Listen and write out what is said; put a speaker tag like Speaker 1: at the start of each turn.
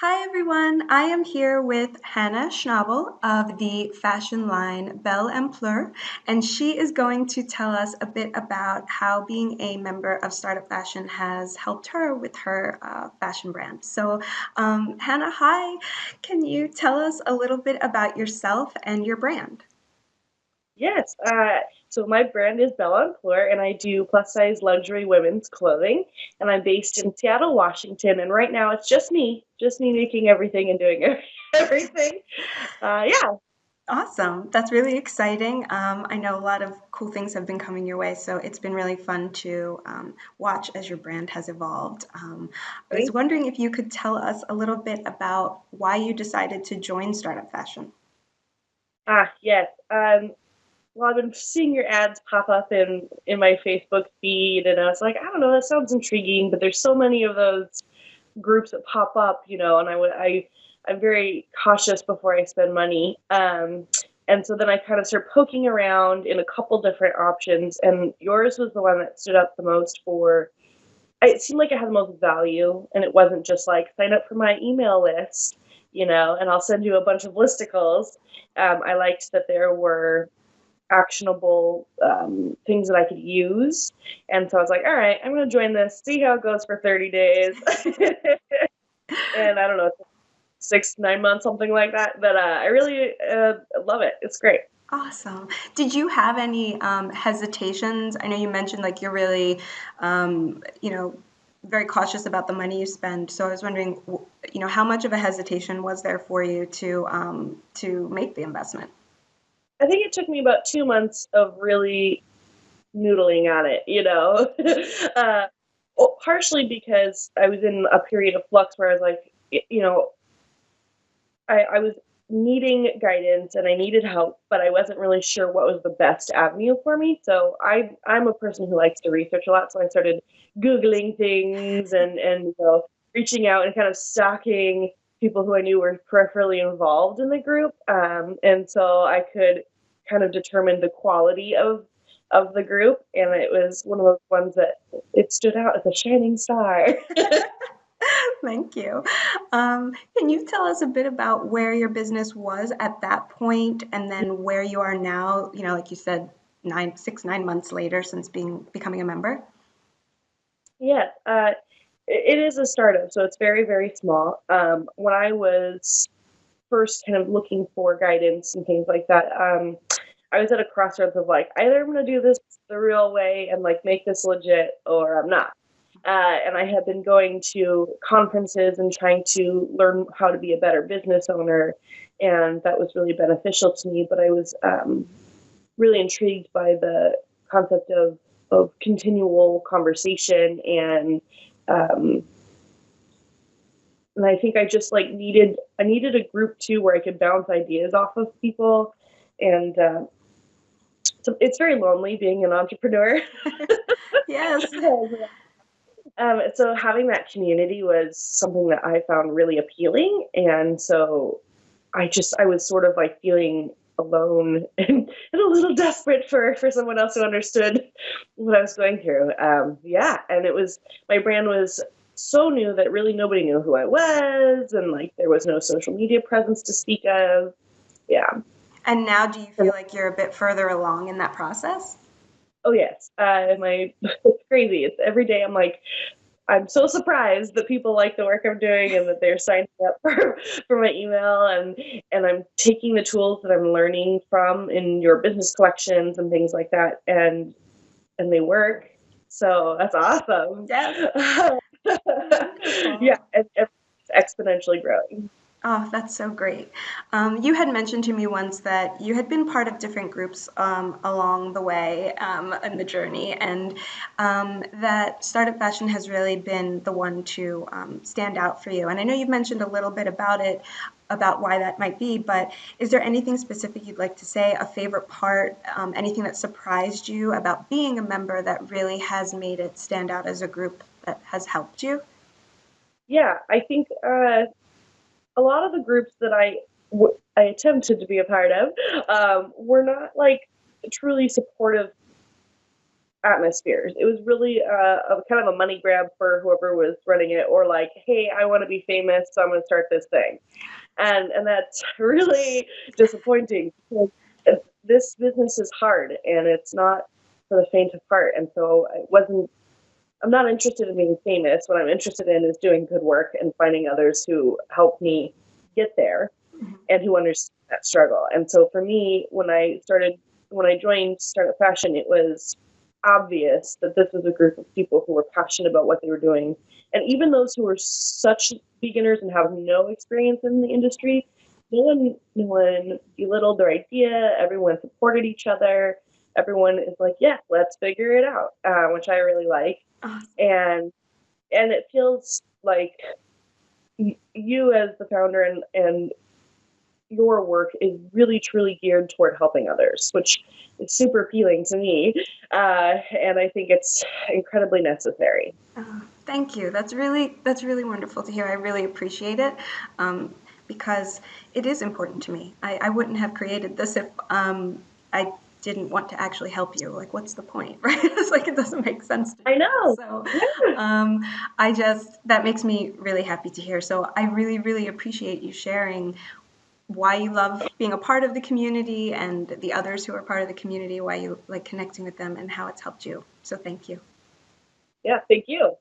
Speaker 1: Hi everyone, I am here with Hannah Schnabel of the fashion line Belle and Fleur, and she is going to tell us a bit about how being a member of Startup Fashion has helped her with her fashion brand. Hannah, hi, can you tell us a little bit about yourself and your brand?
Speaker 2: Yes. So my brand is Bella Fleur, and I do plus size luxury women's clothing. And I'm based in Seattle, Washington. And right now it's just me making everything and doing everything. Yeah.
Speaker 1: Awesome. That's really exciting. I know a lot of cool things have been coming your way, so it's been really fun to watch as your brand has evolved. I was
Speaker 2: Thank-
Speaker 1: wondering if you could tell us a little bit about why you decided to join Startup Fashion.
Speaker 2: yes. Well, I've been seeing your ads pop up in my Facebook feed, and I was like, I don't know, that sounds intriguing, but there's so many of those groups that pop up, and I'm very cautious before I spend money. And so then I kind of started poking around in a couple different options, and yours was the one that stood up the most for. It seemed like it had the most value, and it wasn't just like sign up for my email list, and I'll send you a bunch of listicles. I liked that there were actionable things that I could use. And so I was like, all right, I'm going to join this, see how it goes for 30 days. And I don't know, 6, 9 months, something like that. But I really love it. It's great.
Speaker 1: Awesome. Did you have any hesitations? I know you mentioned like you're really, very cautious about the money you spend. So I was wondering, how much of a hesitation was there for you to make the investment?
Speaker 2: I think it took me about 2 months of really noodling on it, uh, well, partially because I was in a period of flux where I was like, I was needing guidance and I needed help, but I wasn't really sure what was the best avenue for me. So I'm a person who likes to research a lot. So I started Googling things and reaching out and kind of stalking people who I knew were peripherally involved in the group. And so I could kind of determine the quality of the group. And it was one of those ones that it stood out as a shining star.
Speaker 1: Thank you. Can you tell us a bit about where your business was at that point and then where you are now, like you said, 9 months later since becoming a member?
Speaker 2: Yeah, it is a startup, so it's very, very small. When I was first kind of looking for guidance and things like that, I was at a crossroads of like, either I'm going to do this the real way and like make this legit, or I'm not. And I had been going to conferences and trying to learn how to be a better business owner, and that was really beneficial to me. But I was really intrigued by the concept of continual conversation um, and I think I just like needed a group too where I could bounce ideas off of people, and so it's very lonely being an entrepreneur.
Speaker 1: Yes.
Speaker 2: So having that community was something that I found really appealing, and so I was sort of like feeling alone and a little desperate for someone else who understood what I was going through. Yeah, and it was my brand was so new that really nobody knew who I was, and like there was no social media presence to speak of. Yeah.
Speaker 1: And now do you feel like you're a bit further along in that process?
Speaker 2: Oh yes, my it's crazy. It's every day. I'm so surprised that people like the work I'm doing and that they're signing up for my email and I'm taking the tools that I'm learning from in your business collections and things like that and they work. So that's awesome.
Speaker 1: Yes.
Speaker 2: Yeah,
Speaker 1: Wonderful.
Speaker 2: and it's exponentially growing.
Speaker 1: Oh, that's so great. You had mentioned to me once that you had been part of different groups along the way in the journey, and that Startup Fashion has really been the one to stand out for you. And I know you've mentioned a little bit about it, about why that might be, but is there anything specific you'd like to say, a favorite part, anything that surprised you about being a member that really has made it stand out as a group that has helped you?
Speaker 2: Yeah, I think a lot of the groups that I attempted to be a part of were not like truly supportive. atmospheres. It was really a kind of a money grab for whoever was running it, or like, hey, I want to be famous, so I'm going to start this thing, and that's really disappointing because this business is hard and it's not for the faint of heart. And so I'm not interested in being famous. What I'm interested in is doing good work and finding others who help me get there and who understand that struggle. And so for me, when I joined Startup Fashion, it was obvious that this was a group of people who were passionate about what they were doing. And even those who were such beginners and have no experience in the industry, no one belittled their idea. Everyone supported each other. Everyone is like, yeah, let's figure it out, which I really like.
Speaker 1: Awesome.
Speaker 2: And it feels like you as the founder and your work is really truly geared toward helping others, which is super appealing to me. And I think it's incredibly necessary.
Speaker 1: Thank you. That's really wonderful to hear. I really appreciate it, because it is important to me. I wouldn't have created this if I didn't want to actually help you. Like, what's the point, right? It's like it doesn't make sense to
Speaker 2: I
Speaker 1: do this.
Speaker 2: know.
Speaker 1: So,
Speaker 2: Yeah.
Speaker 1: I just that makes me really happy to hear. So, I really, really appreciate you sharing why you love being a part of the community and the others who are part of the community, why you like connecting with them, and how it's helped you. So, thank you.
Speaker 2: Yeah. Thank you.